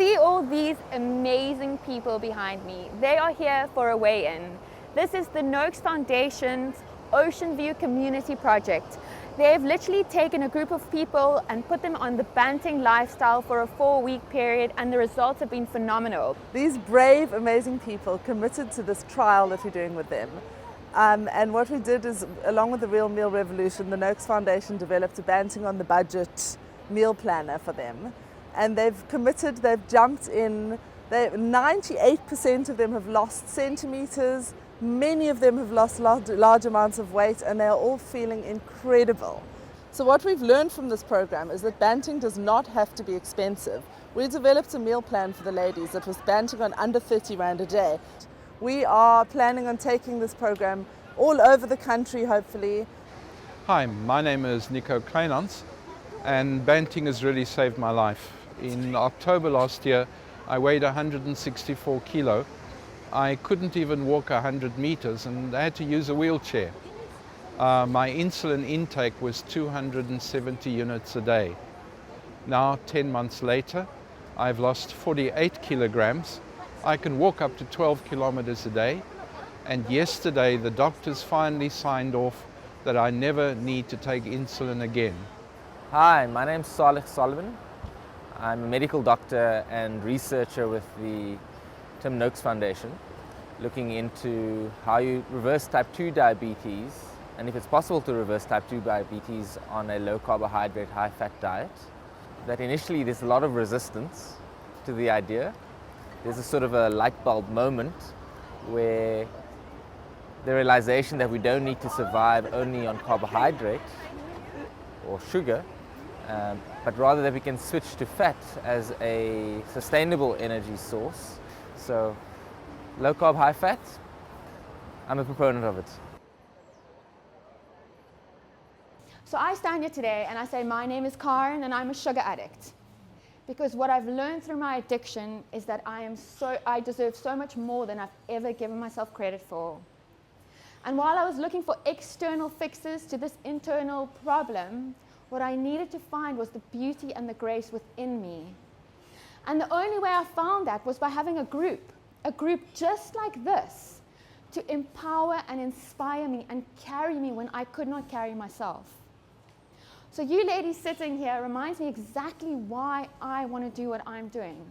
see all these amazing people behind me. They are here for a weigh-in. This is the Noakes Foundation's Ocean View Community Project. They've literally taken a group of people and put them on the banting lifestyle for a 4-week period, and the results have been phenomenal. These brave, amazing people committed to this trial that we're doing with them. And what we did is, along with the Real Meal Revolution, the Noakes Foundation developed a Banting on the Budget meal planner for them. And they've committed, they've jumped in, 98% of them have lost centimeters, many of them have lost large amounts of weight, and they are all feeling incredible. So what we've learned from this program is that banting does not have to be expensive. We developed a meal plan for the ladies that was banting on under 30 Rand a day. We are planning on taking this program all over the country, hopefully. Hi, my name is Nico Kleinans, and banting has really saved my life. In October last year, I weighed 164 kilo. I couldn't even walk 100 meters and I had to use a wheelchair. My insulin intake was 270 units a day. Now, 10 months later, I've lost 48 kilograms. I can walk up to 12 kilometers a day. And yesterday, the doctors finally signed off that I never need to take insulin again. Hi, my name's Salih Sullivan. I'm a medical doctor and researcher with the Tim Noakes Foundation, looking into how you reverse type 2 diabetes, and if it's possible to reverse type 2 diabetes on a low carbohydrate, high fat diet. That initially there's a lot of resistance to the idea. There's a sort of a light bulb moment where the realization that we don't need to survive only on carbohydrate or sugar, but rather that we can switch to fat as a sustainable energy source. So low carb, high fat, I'm a proponent of it. So I stand here today and I say my name is Karen and I'm a sugar addict. Because what I've learned through my addiction is that I deserve so much more than I've ever given myself credit for. And while I was looking for external fixes to this internal problem, what I needed to find was the beauty and the grace within me. And the only way I found that was by having a group just like this, to empower and inspire me and carry me when I could not carry myself. So you ladies sitting here reminds me exactly why I want to do what I'm doing.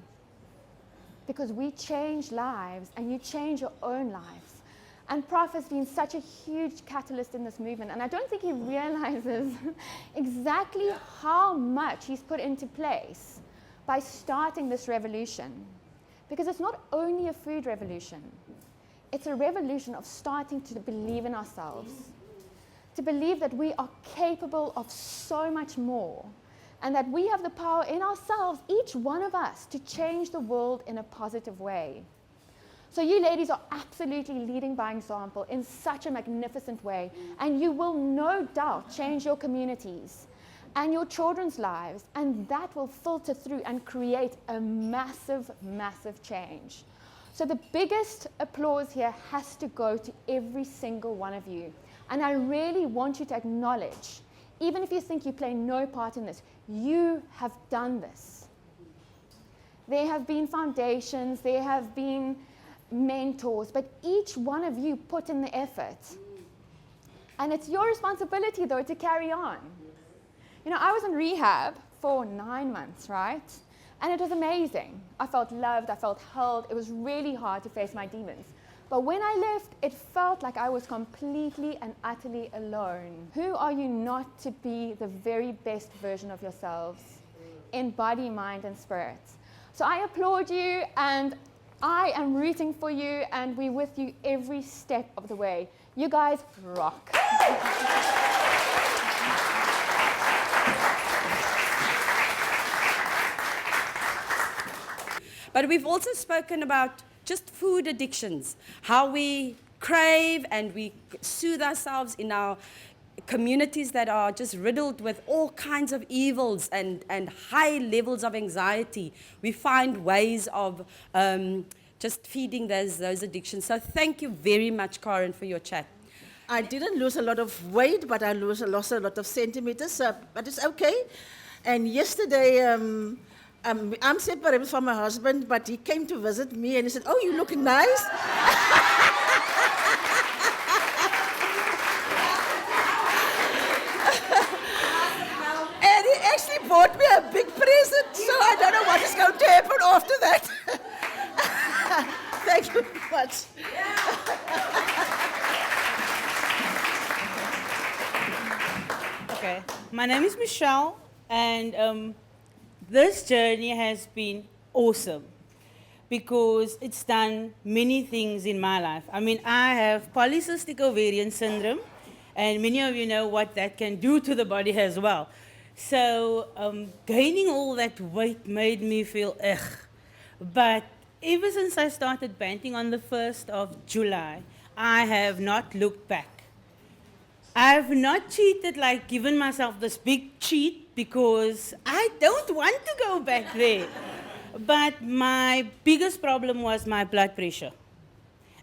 Because we change lives and you change your own lives. And Prof has been such a huge catalyst in this movement, and I don't think he realizes exactly how much he's put into place by starting this revolution. Because it's not only a food revolution, it's a revolution of starting to believe in ourselves, to believe that we are capable of so much more, and that we have the power in ourselves, each one of us, to change the world in a positive way. So you ladies are absolutely leading by example in such a magnificent way, and you will no doubt change your communities and your children's lives, and that will filter through and create a massive, massive change. So the biggest applause here has to go to every single one of you. And I really want you to acknowledge, even if you think you play no part in this, you have done this. There have been foundations, there have been mentors, but each one of you put in the effort. And it's your responsibility, though, to carry on. You know, I was in rehab for 9 months, right? And it was amazing. I felt loved, I felt held. It was really hard to face my demons. But when I left, it felt like I was completely and utterly alone. Who are you not to be the very best version of yourselves in body, mind, and spirit? So I applaud you, and I am rooting for you, and we're with you every step of the way. You guys rock. But we've also spoken about just food addictions, how we crave and we soothe ourselves in our communities that are just riddled with all kinds of evils and high levels of anxiety. We find ways of just feeding those addictions. So thank you very much, Karen, for your chat. I didn't lose a lot of weight, but I lost a lot of centimeters, but it's okay. And yesterday, I'm separated from my husband, but he came to visit me and he said, "Oh, you look nice." And he actually bought me a big present, so I don't know what is going to happen after that. Thank you very much. Okay, my name is Michelle, and this journey has been awesome because it's done many things in my life. I mean, I have polycystic ovarian syndrome, and many of you know what that can do to the body as well. So gaining all that weight made me feel ugh. But ever since I started banting on the 1st of July, I have not looked back. I've not cheated, like given myself this big cheat, because I don't want to go back there. But my biggest problem was my blood pressure.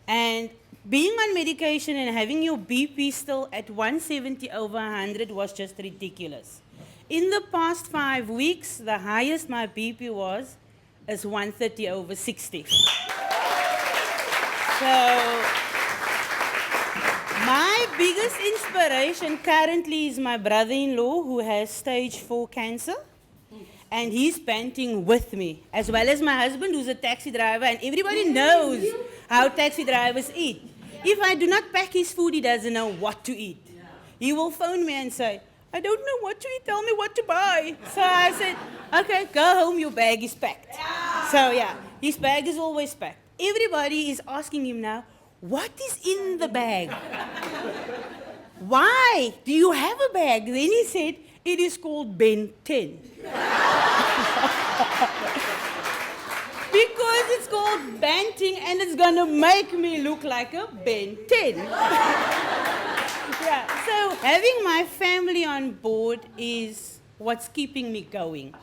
And being on medication and having your BP still at 170 over 100 was just ridiculous. In the past 5 weeks, the highest my BP was is 130 over 60. So my biggest inspiration currently is my brother-in-law who has stage 4 cancer. And he's banting with me, as well as my husband who's a taxi driver, and everybody knows how taxi drivers eat. If I do not pack his food, he doesn't know what to eat. He will phone me and say, "I don't know what to eat, tell me what to buy." So I said, "Okay, go home, your bag is packed." So yeah, his bag is always packed. Everybody is asking him now, "What is in the bag? Why do you have a bag?" Then he said, "It is called Ben 10. Because it's called banting and it's gonna make me look like a Ben 10. Yeah, so having my family on board is what's keeping me going.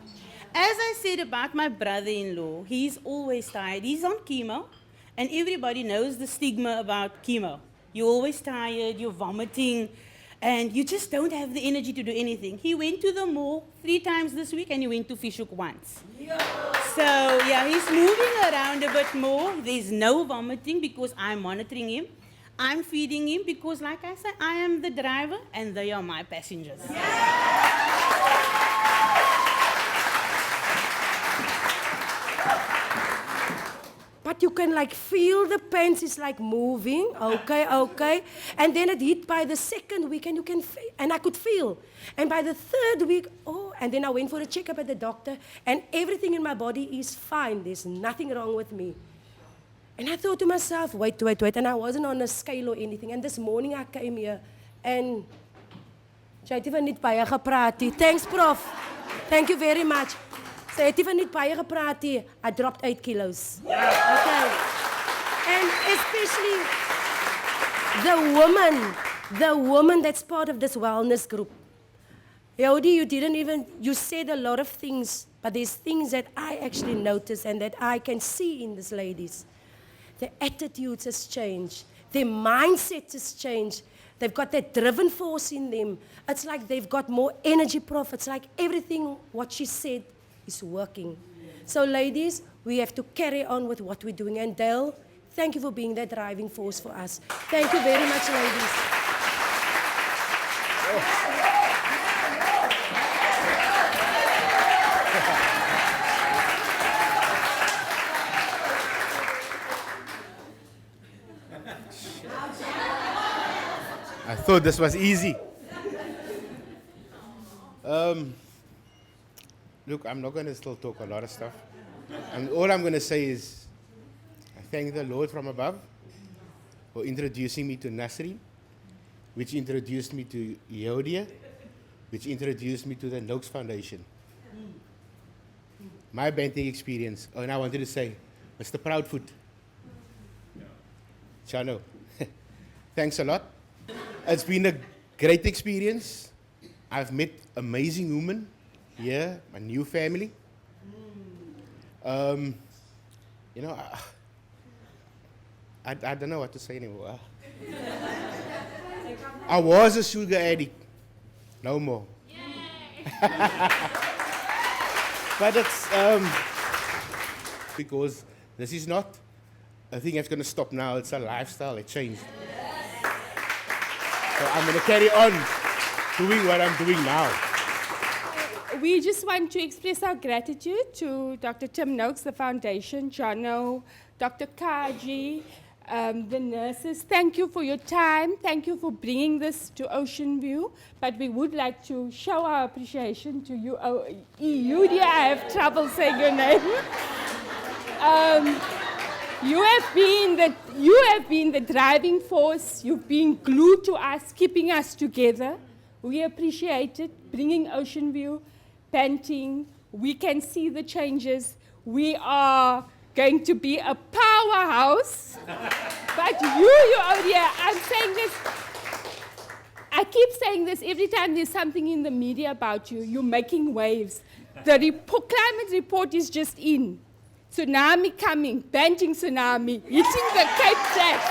As I said about my brother-in-law, he's always tired. He's on chemo, and everybody knows the stigma about chemo. You're always tired, you're vomiting, and you just don't have the energy to do anything. He went to the mall 3 times this week, and he went to Fish Hoek once. So, yeah, he's moving around a bit more. There's no vomiting because I'm monitoring him. I'm feeding him because, like I said, I am the driver, and they are my passengers. But you can like feel the pants is like moving, okay. And then it hit by the 2nd week and you can feel, and I could feel. And by the 3rd week, and then I went for a checkup at the doctor and everything in my body is fine. There's nothing wrong with me. And I thought to myself, wait. And I wasn't on a scale or anything. And this morning I came here and jy het nie baie gepraat nie. Thanks, Prof. Thank you very much. So het nie baie gepraat nie. I dropped 8 kilos. Okay. And especially the woman that's part of this wellness group. Yodi, you said a lot of things, but there's things that I actually noticed and that I can see in these ladies. Their attitudes has changed. Their mindset has changed. They've got that driven force in them. It's like they've got more energy, Prof. It's like everything what she said is working. So ladies, we have to carry on with what we're doing. And Dale, thank you for being that driving force for us. Thank you very much, ladies. I thought this was easy. Look, I'm not going to still talk a lot of stuff. And all I'm going to say is, I thank the Lord from above for introducing me to Nasri, which introduced me to Yodia, which introduced me to the Noakes Foundation. My banting experience, and I wanted to say, Mr. Proudfoot, Chano, thanks a lot. It's been a great experience. I've met amazing women here, my new family. You know, I don't know what to say anymore. I was a sugar addict. No more. But it's because this is not a thing that's going to stop now. It's a lifestyle. It changed. So I'm going to carry on doing what I'm doing now. We just want to express our gratitude to Dr. Tim Noakes, the foundation, Jono, Dr. Kaji, the nurses. Thank you for your time. Thank you for bringing this to Ocean View. But we would like to show our appreciation to you. Oh, Eudia, I have trouble saying your name. You have been the driving force. You've been glued to us, keeping us together. We appreciate it, bringing Ocean View, Banting. We can see the changes. We are going to be a powerhouse. But Eudia, I'm saying this, I keep saying this every time there's something in the media about you. You're making waves. The climate report is just in. Tsunami coming, Banting tsunami, hitting the Cape Flats.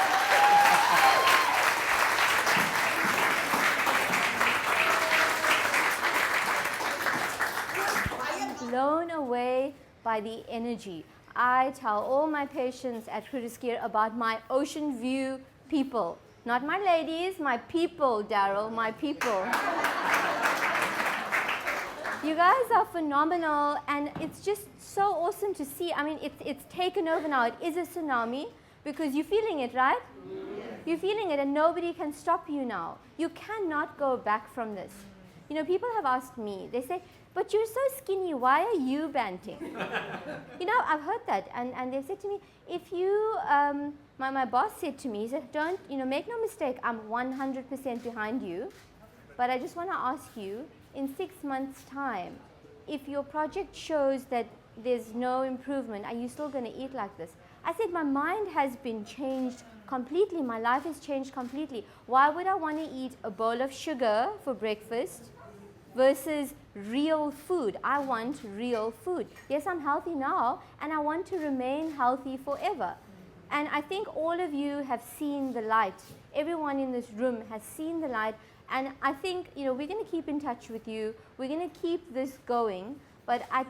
Blown away by the energy. I tell all my patients at Kritiskir about my Ocean View people. Not my ladies, my people, Daryl, my people. You guys are phenomenal, and it's just so awesome to see. I mean, it's taken over now. It is a tsunami because you're feeling it, right? You're feeling it, and nobody can stop you now. You cannot go back from this. You know, people have asked me, they say, but you're so skinny, why are you Banting? You know, I've heard that, and they've said to me, if you, my boss said to me, he said, don't, make no mistake, I'm 100% behind you, but I just want to ask you, in 6 months' time, if your project shows that there's no improvement, are you still going to eat like this? I said, my mind has been changed completely. My life has changed completely. Why would I want to eat a bowl of sugar for breakfast versus real food? I want real food. Yes, I'm healthy now, and I want to remain healthy forever. And I think all of you have seen the light. Everyone in this room has seen the light. And I think, we're going to keep in touch with you. We're going to keep this going. But I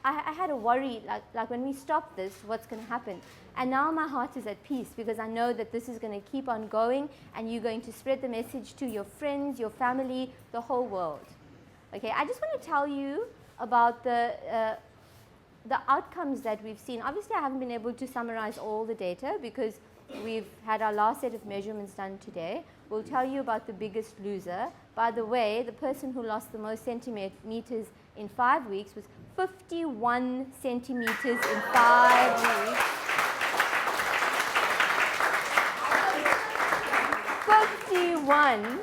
had a worry, like when we stop this, what's going to happen? And now my heart is at peace because I know that this is going to keep on going, and you're going to spread the message to your friends, your family, the whole world. Okay, I just want to tell you about the outcomes that we've seen. Obviously, I haven't been able to summarize all the data because we've had our last set of measurements done today. We'll tell you about the biggest loser. By the way, the person who lost the most centimeters in 5 weeks was 51 centimeters in 5 weeks. 51.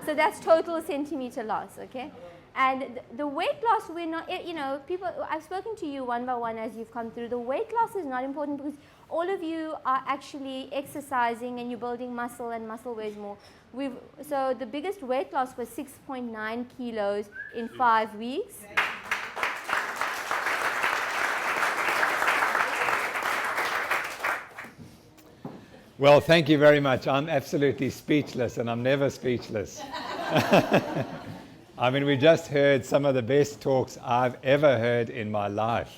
So that's total centimeter loss, okay? And the weight loss, we're not, people, I've spoken to you one by one as you've come through. The weight loss is not important because all of you are actually exercising and you're building muscle, and muscle weighs more. So the biggest weight loss was 6.9 kilos in 5 weeks. Well, thank you very much. I'm absolutely speechless, and I'm never speechless. I mean, we just heard some of the best talks I've ever heard in my life.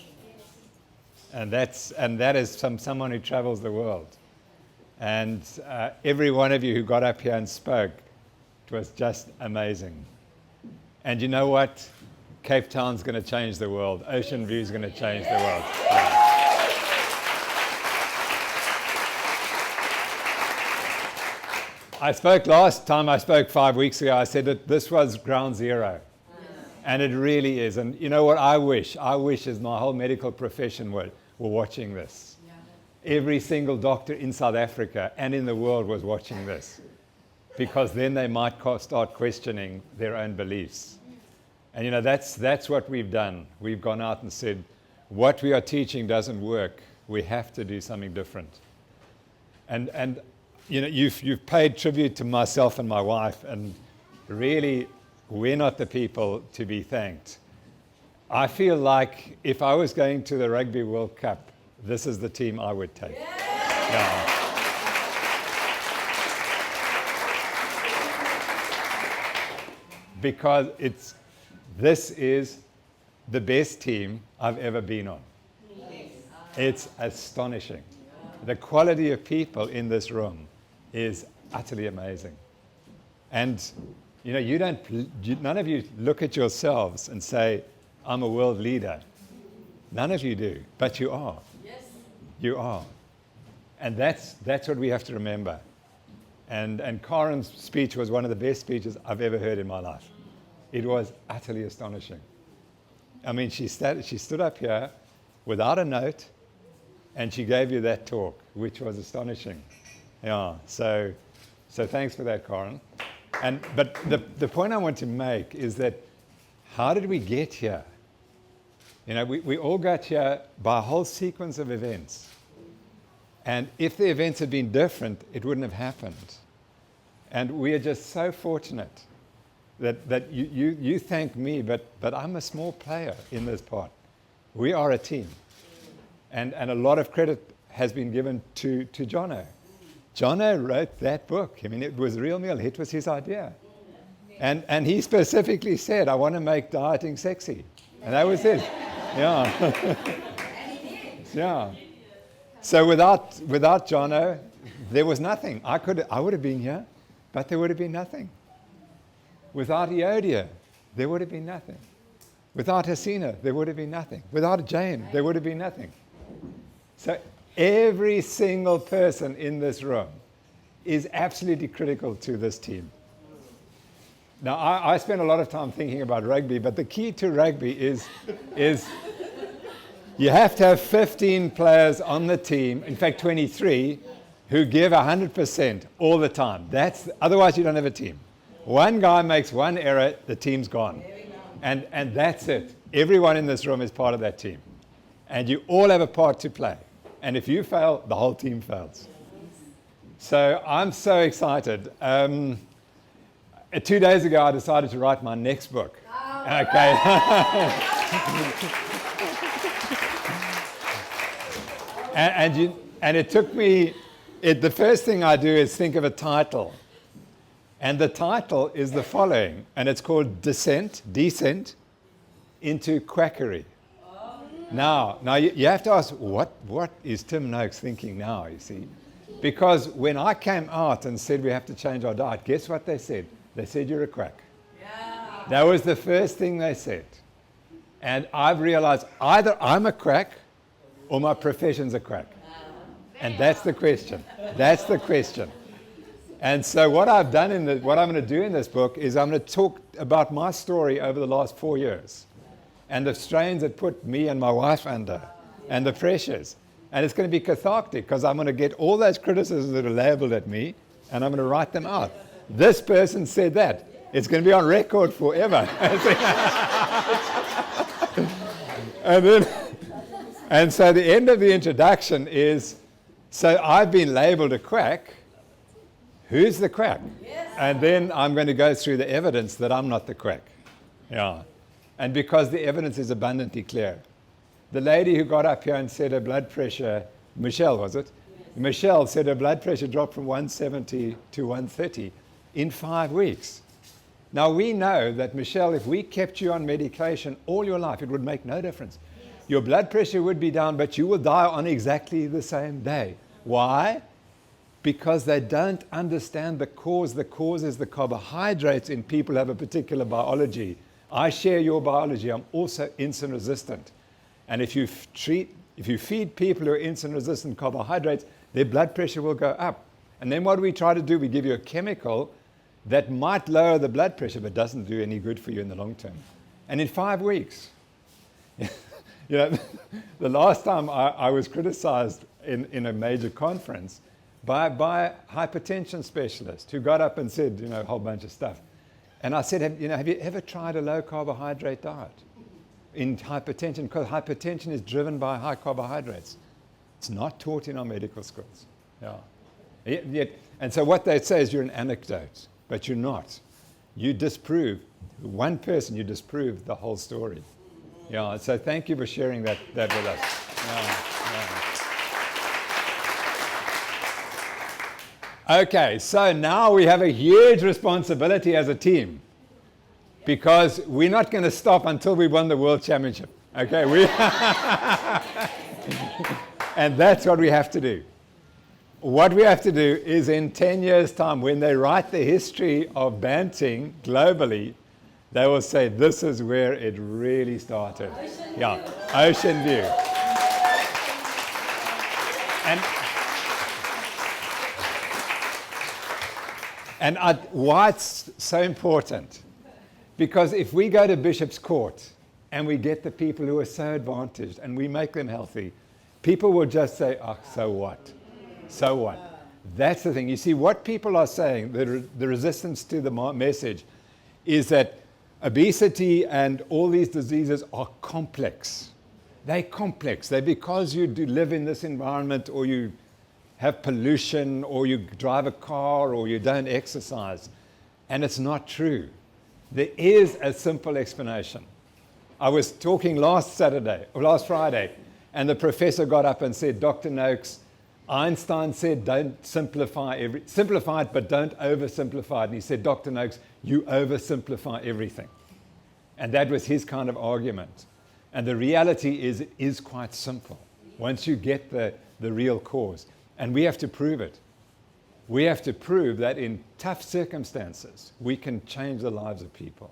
And that is from someone who travels the world. And every one of you who got up here and spoke, it was just amazing. And you know what? Cape Town's going to change the world. Ocean View's going to change the world. Yeah. I spoke last time, I spoke 5 weeks ago, I said that this was ground zero. And it really is. And you know what I wish? I wish as my whole medical profession were watching this. Every single doctor in South Africa and in the world was watching this. Because then they might start questioning their own beliefs. And that's what we've done. We've gone out and said, what we are teaching doesn't work. We have to do something different. And you've paid tribute to myself and my wife, and really, we're not the people to be thanked. I feel like if I was going to the Rugby World Cup, this is the team I would take. Yeah. Because it's this is the best team I've ever been on. It's astonishing. The quality of people in this room is utterly amazing. And none of you look at yourselves and say, I'm a world leader. None of you do, but you are. Yes. You are. And that's what we have to remember. And Karen's speech was one of the best speeches I've ever heard in my life. It was utterly astonishing. I mean, she stood up here without a note, and she gave you that talk, which was astonishing. Yeah, so thanks for that, Karen. But the point I want to make is that how did we get here? We all got here by a whole sequence of events. And if the events had been different, it wouldn't have happened. And we are just so fortunate that you thank me, but I'm a small player in this part. We are a team. And a lot of credit has been given to Jono. Jono wrote that book. I mean, it was Real Meal. It was his idea. And he specifically said, I want to make dieting sexy. And that was it. Yeah. Yeah. So without Jono, there was nothing. I would have been here, but there would have been nothing. Without Eodia, there would have been nothing. Without Hasina, there would have been nothing. Without Jane, there would have been nothing. So every single person in this room is absolutely critical to this team. Now, I spend a lot of time thinking about rugby, but the key to rugby is you have to have 15 players on the team, in fact 23, who give 100% all the time. Otherwise you don't have a team. One guy makes one error, the team's gone. And that's it. Everyone in this room is part of that team. And you all have a part to play. And if you fail, the whole team fails. So I'm so excited. 2 days ago, I decided to write my next book. Okay. and it took me, the first thing I do is think of a title. And the title is the following, and it's called Descent into Quackery. Now you have to ask, what is Tim Noakes thinking now, you see? Because when I came out and said we have to change our diet, guess what they said? They said, you're a quack. Yeah. That was the first thing they said. And I've realized either I'm a quack or my profession's a quack. And that's the question. That's the question. And so what I've done what I'm going to do in this book is I'm going to talk about my story over the last 4 years and the strains that put me and my wife under and the pressures. And it's going to be cathartic because I'm going to get all those criticisms that are labeled at me and I'm going to write them out. This person said that. It's going to be on record forever. And so the end of the introduction is, so I've been labeled a quack. Who's the quack? Yes. And then I'm going to go through the evidence that I'm not the quack. Yeah. And because the evidence is abundantly clear. The lady who got up here and said her blood pressure, Michelle, was it? Yes. Michelle said her blood pressure dropped from 170 to 130 in 5 weeks. Now we know that, Michelle, if we kept you on medication all your life, it would make no difference. Yes. Your blood pressure would be down, but you will die on exactly the same day. Why? Because they don't understand the cause. The cause is the carbohydrates in people who have a particular biology. I share your biology. I'm also insulin resistant. And if you feed people who are insulin resistant carbohydrates, their blood pressure will go up. And then what do we try to do? We give you a chemical that might lower the blood pressure, but doesn't do any good for you in the long term. And in 5 weeks, the last time I was criticized in a major conference by a hypertension specialist who got up and said, a whole bunch of stuff. And I said, have you ever tried a low carbohydrate diet in hypertension? Because hypertension is driven by high carbohydrates. It's not taught in our medical schools. Yeah. And so what they say is you're an anecdote, but you're not. You disprove, one person, you disprove the whole story. Yeah, so thank you for sharing that with us. Okay, so now we have a huge responsibility as a team. because we're not going to stop until we won the World Championship. Okay, and that's what we have to do. What we have to do is in 10 years' time, when they write the history of banting globally, they will say this is where it really started. Ocean View. And why it's so important? Because if we go to Bishop's Court and we get the people who are so advantaged and we make them healthy, people will just say, oh, so what? So what? That's the thing. You see, what people are saying, the resistance to the message, is that obesity and all these diseases are complex. They're complex. They're because you do live in this environment, or you have pollution, or you drive a car, or you don't exercise. And it's not true. There is a simple explanation. I was talking last Friday, and the professor got up and said, Dr. Noakes, Einstein said, don't simplify it, but don't oversimplify it. And he said, Dr. Noakes, you oversimplify everything. And that was his kind of argument. And the reality is, it is quite simple once you get the real cause. And we have to prove it. We have to prove that in tough circumstances, we can change the lives of people.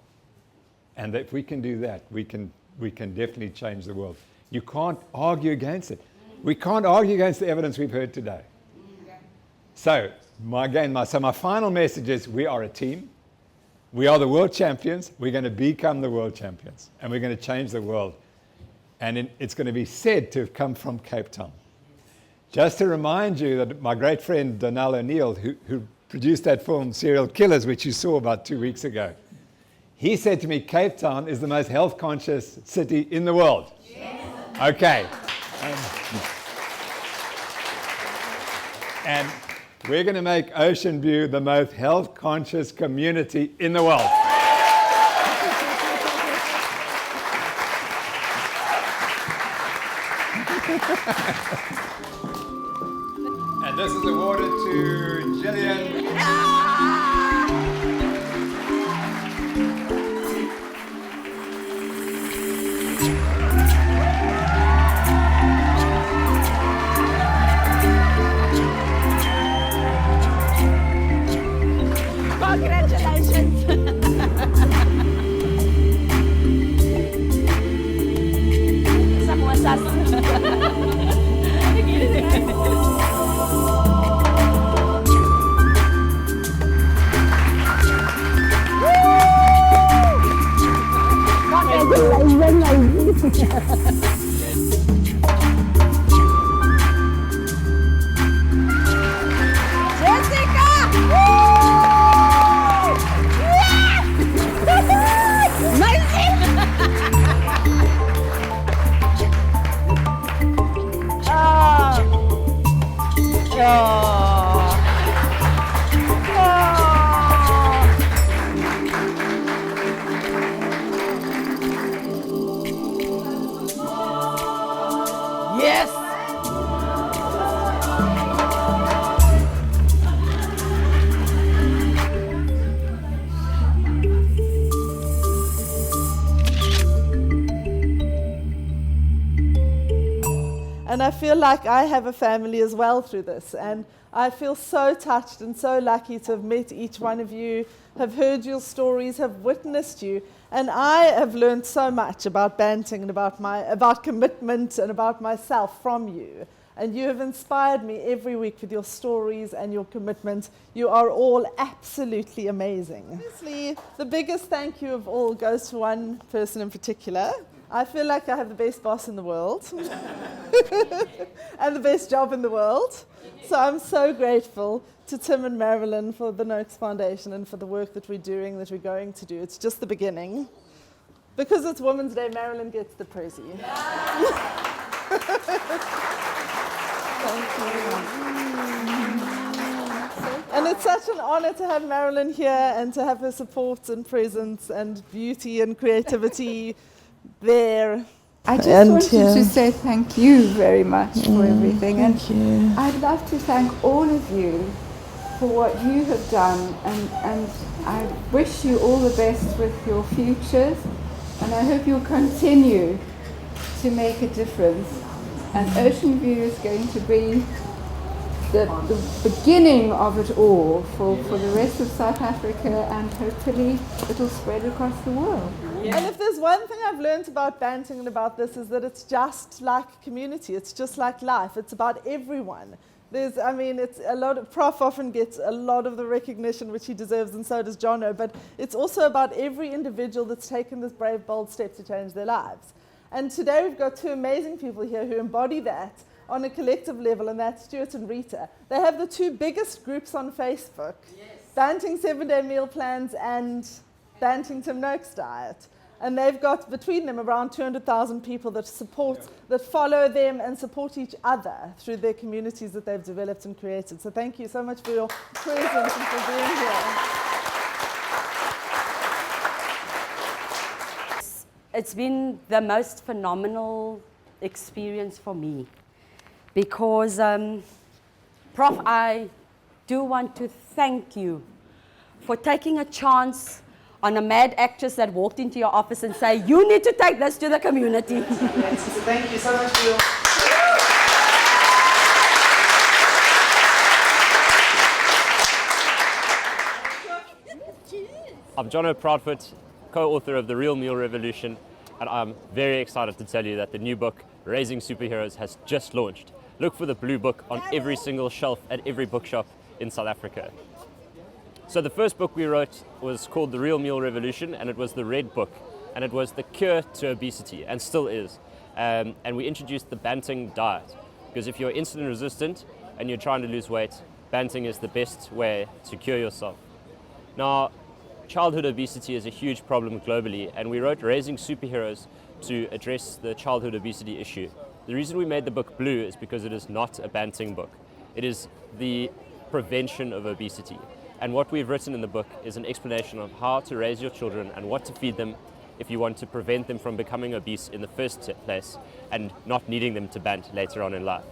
And that if we can do that, we can definitely change the world. You can't argue against it. We can't argue against the evidence we've heard today. So, my final message is, we are a team. We are the world champions. We're going to become the world champions. And we're going to change the world. And it's going to be said to have come from Cape Town. Just to remind you that my great friend Donal O'Neill, who produced that film Serial Killers, which you saw about 2 weeks ago, he said to me, Cape Town is the most health-conscious city in the world. Yes. Okay. And we're going to make Ocean View the most health-conscious community in the world. And this is awarded to Gillian. Congratulations. And I feel like I have a family as well through this. And I feel so touched and so lucky to have met each one of you, have heard your stories, have witnessed you. And I have learned so much about banting and about commitment and about myself from you. And you have inspired me every week with your stories and your commitment. You are all absolutely amazing. Honestly, the biggest thank you of all goes to one person in particular. I feel like I have the best boss in the world and the best job in the world. So I'm so grateful to Tim and Marilyn for the Noakes Foundation and for the work that we're doing, that we're going to do. It's just the beginning. Because it's Women's Day, Marilyn gets the prezi. Thank you. And it's such an honor to have Marilyn here and to have her support and presence and beauty and creativity there. I just wanted to say thank you very much for everything. Thank you. I'd love to thank all of you for what you have done and I wish you all the best with your futures, and I hope you'll continue to make a difference. And Ocean View is going to be the beginning of it all for the rest of South Africa, and hopefully it'll spread across the world. And if there's one thing I've learned about Banting and about this is that it's just like community. It's just like life. It's about everyone. It's a lot of, Prof often gets a lot of the recognition which he deserves, and so does Jono, but it's also about every individual that's taken this brave, bold step to change their lives. And today we've got two amazing people here who embody that on a collective level, and that's Stuart and Rita. They have the two biggest groups on Facebook, Banting 7-Day Meal Plans and Banting Tim Noakes Diet. And they've got between them around 200,000 people that follow them and support each other through their communities that they've developed and created. So thank you so much for your presence and for being here. It's been the most phenomenal experience for me because, Prof, I do want to thank you for taking a chance on a mad actress that walked into your office and say, you need to take this to the community. Thank you so much for your... I'm Jono Proudfoot, co-author of The Real Meal Revolution, and I'm very excited to tell you that the new book, Raising Superheroes, has just launched. Look for the blue book on every single shelf at every bookshop in South Africa. So the first book we wrote was called The Real Meal Revolution, and it was the red book, and it was the cure to obesity, and still is. And we introduced the Banting diet, because if you're insulin resistant and you're trying to lose weight, Banting is the best way to cure yourself. Now, childhood obesity is a huge problem globally, and we wrote Raising Superheroes to address the childhood obesity issue. The reason we made the book blue is because it is not a Banting book. It is the prevention of obesity. And what we've written in the book is an explanation of how to raise your children and what to feed them if you want to prevent them from becoming obese in the first place and not needing them to bant later on in life.